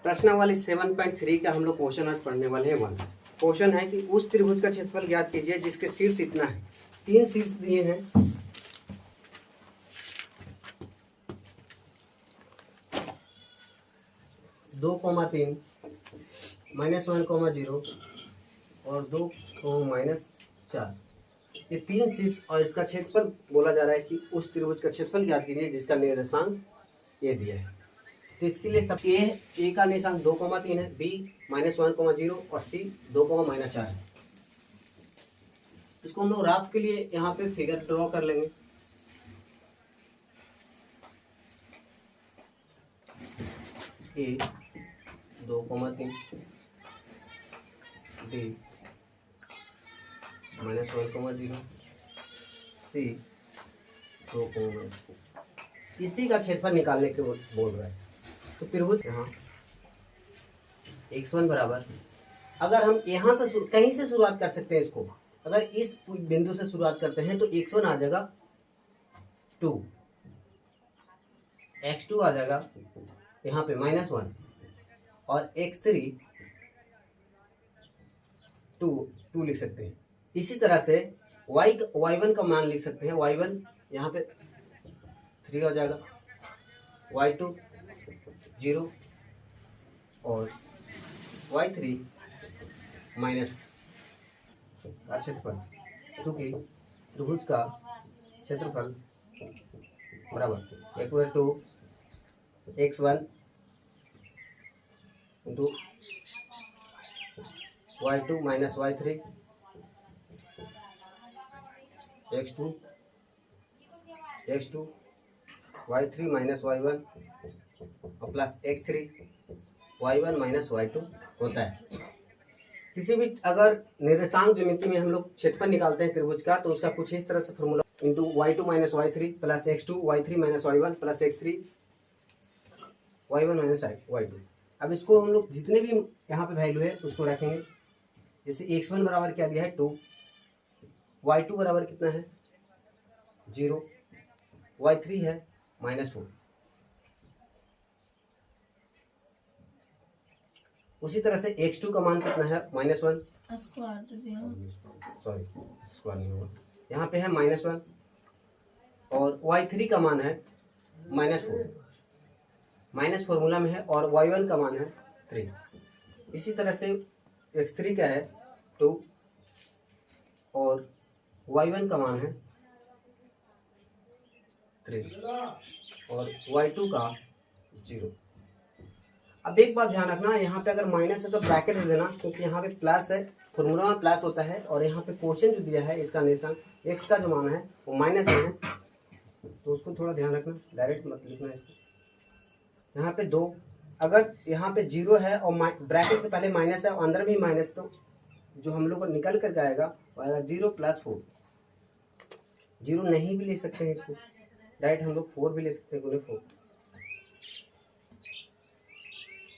प्रश्नावली 7.3 का हम लोग क्वेश्चन आज पढ़ने वाले हैं। 1 क्वेश्चन है कि उस त्रिभुज का क्षेत्रफल ज्ञात कीजिए जिसके शीर्ष इतना है। 3 शीर्ष दिए हैं। दो कोमा 3 -1, 0 और 2 -4 ये 3 शीर्ष और इसका क्षेत्रफल बोला जा रहा है कि उस त्रिभुज का क्षेत्रफल ज्ञात कीजिए जिसका निर्देशांक ये दिया है। तो इसके लिए सब ए का निर्देशांक 2,3 है, बी -1,0 और सी 2,-4 है। इसको हम लोग ग्राफ के लिए यहाँ पे फिगर ड्रॉ कर लेंगे। ए 2,3, बी -1,0, सी 2,9। इसी का क्षेत्रफल निकालने के बोल रहा है। तो त्रिभुज यहाँ x1 बराबर, अगर हम यहाँ से कहीं से शुरुआत कर सकते हैं इसको, अगर इस बिंदु से शुरुआत करते हैं तो x1 आ जाएगा 2, x2 आ जाएगा यहाँ पे -1 और x3 2 लिख सकते हैं। इसी तरह से y1 का मान लिख सकते हैं। y1 यहाँ पे 3 हो जाएगा, y2 0 और y3 -1 का क्षेत्रफल, चूंकि त्रिभुज का क्षेत्रफल बराबर equal to x1 into y2 minus y3 x2 y3 minus y1 और plus x3 y1 minus y2 होता है। किसी भी अगर निर्देशांक ज्यामिति में हम लोग क्षेत्रफल निकालते हैं त्रिभुज का, तो उसका कुछ इस तरह से formula into y2 minus y3 plus x2 y3 minus y1 plus x3 y1 minus y2। अब इसको हम लोग जितने भी यहाँ पे वैल्यू है उसको रखेंगे। जैसे x1 बराबर क्या दिया है 2, y2 बराबर कितना है 0, y3 है -4। उसी तरह से x2 का मान कितना है -1, सॉरी स्क्वायर नहीं होगा, यहाँ पे है -1 और y3 का मान है -4, माइनस फॉर्मूला में है, और y1 का मान है 3। इसी तरह से x3 का है 2 और y1 का मान है 3 और y2 का 0। अब एक बात ध्यान रखना, यहाँ पे अगर माइनस है तो ब्रैकेट दे देना, क्योंकि यहाँ पे प्लस है, फॉर्मूला में प्लस होता है, और यहाँ पे क्वेश्चन जो दिया है इसका निर्देशांक x का जो मान है वो -1 है, तो उसको थोड़ा ध्यान रखना, डायरेक्ट मत लिखना इसको। यहाँ पे 2, अगर यहाँ पे 0 है और ब्रैकेट के पहले माइनस है और अंदर भी माइनस, तो जो हम लोग को निकल करके आएगा वो आएगा 0 + 4। 0 नहीं भी ले सकते हैं इसको, डायरेक्ट हम लोग 4 भी ले सकते हैं, गुने 4,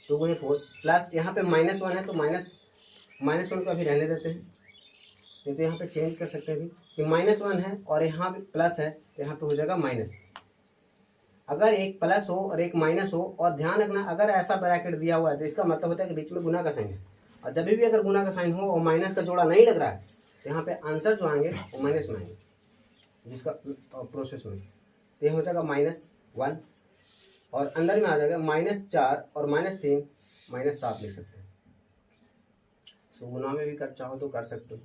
2 गुने 4 प्लस यहाँ पे -1 है तो -1 को अभी रहने देते हैं, नहीं तो यहाँ पे चेंज कर सकते हैं कि -1 है और यहाँ पे प्लस है, तो यहाँ पे हो जाएगा माइनस। अगर एक प्लस हो और एक माइनस हो, और ध्यान रखना अगर ऐसा ब्रैकेट दिया हुआ है तो इसका मतलब होता है कि बीच में गुना का साइन है, और जब भी अगर गुना का साइन हो और माइनस का जोड़ा नहीं लग रहा है तो यहाँ पे आंसर जो आएंगे वो माइनस में आएंगे, जिसका प्रोसेस में, तो ये हो जाएगा -1 और अंदर में आ जाएगा -4 और -3 -7 लिख सकते हैं। सो गुना में भी कर चाहो तो कर सकते हो।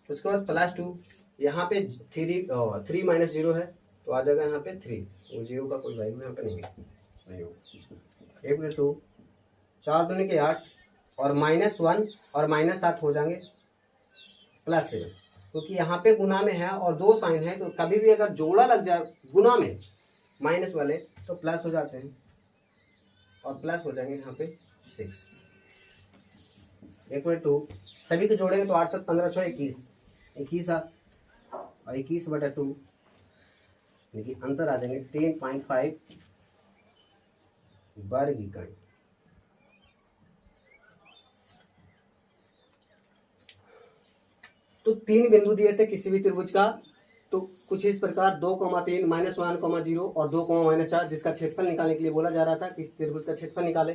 उसके बाद +2, यहाँ पे 3 - 0 है तो आ जाएगा यहाँ पे 3, वो 0 का कोई वैल्यू यहाँ पे नहीं है। 1 × 2 4 दूनी के 8 और -1 और -7 हो जाएंगे +7, क्योंकि यहाँ पे गुना में है और 2 साइन है, तो कभी भी अगर जोड़ा लग जाए गुना में माइनस वाले तो प्लस हो जाते हैं, और प्लस हो जाएंगे यहाँ पे 6। 1 × 2 सभी को जोड़ेंगे तो 8 × 7 = 15 × 6 = 21 और 21/2, देखिए आंसर आ जाएंगे 10.5 वर्ग इकाई। तो 3 बिंदु दिए थे किसी भी त्रिभुज का, तो कुछ इस प्रकार 2,3 -1,0 और 2,-4 जिसका क्षेत्रफल निकालने के लिए बोला जा रहा था कि इस त्रिभुज का क्षेत्रफल निकाले।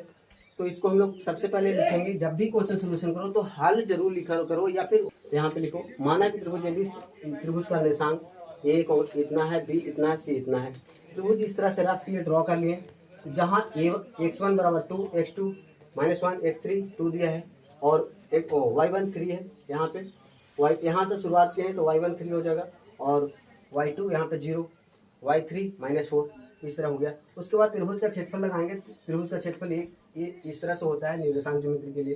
तो इसको हम लोग सबसे पहले लिखेंगे, जब भी क्वेश्चन सोल्यूशन करो तो हल जरूर लिखा करो, या फिर यहाँ पे लिखो माना कि त्रिभुज यदि त्रिभुज का निर्देशांक एक और इतना है, बी इतना है, सी इतना है। त्रिभुज इस तरह से रफ के लिए ड्रॉ कर लिए, जहाँ x1 = 2, x2 -1, x3 2 दिया है और एक y1 3 है। यहाँ पे y यहाँ से शुरुआत किए हैं तो y1 3 हो जाएगा और y2 यहाँ पे 0, y3 -4 इस तरह हो गया। उसके बाद त्रिभुज का क्षेत्रफल लगाएंगे। त्रिभुज का क्षेत्रफल ये इस तरह से होता है निर्देशांक ज्योमेट्री के लिए।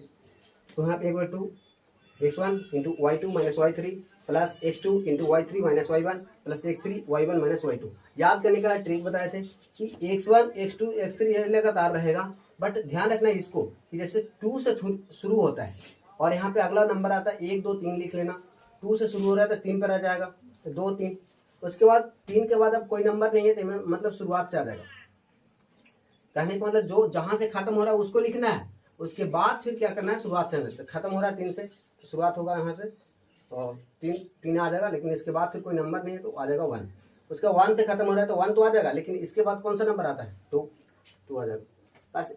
तो यहाँ पे 1/2 x1 × y2 - y3 plus x2 × y3 - y1 plus x3 y1 - y2। याद करने का ट्रिक बताए थे कि x1 x2 x3 है लगातार रहेगा, बट ध्यान रखना इसको कि जैसे 2 से शुरू होता है और यहाँ पे अगला नंबर आता है 1 2 3 लिख लेना। 2 से शुरू हो रहा है तो 3 पर आ जाएगा, तो 2 3। उसके बाद 3 के बाद अब कोई नंबर नहीं है तो मतलब शुरुआत से आ जाएगा। कहने का मतलब जो जहाँ से खत्म हो रहा है उसको लिखना है, उसके बाद फिर क्या करना है शुरुआत से। खत्म हो रहा है 3 से, तो शुरुआत होगा यहाँ से और 3 आ जाएगा, लेकिन इसके बाद फिर कोई नंबर नहीं है तो आ जाएगा 1। उसका 1 से खत्म हो रहा है तो 1 तो आ जाएगा, लेकिन इसके बाद कौन सा नंबर आता है 2 आ जाएगा बस।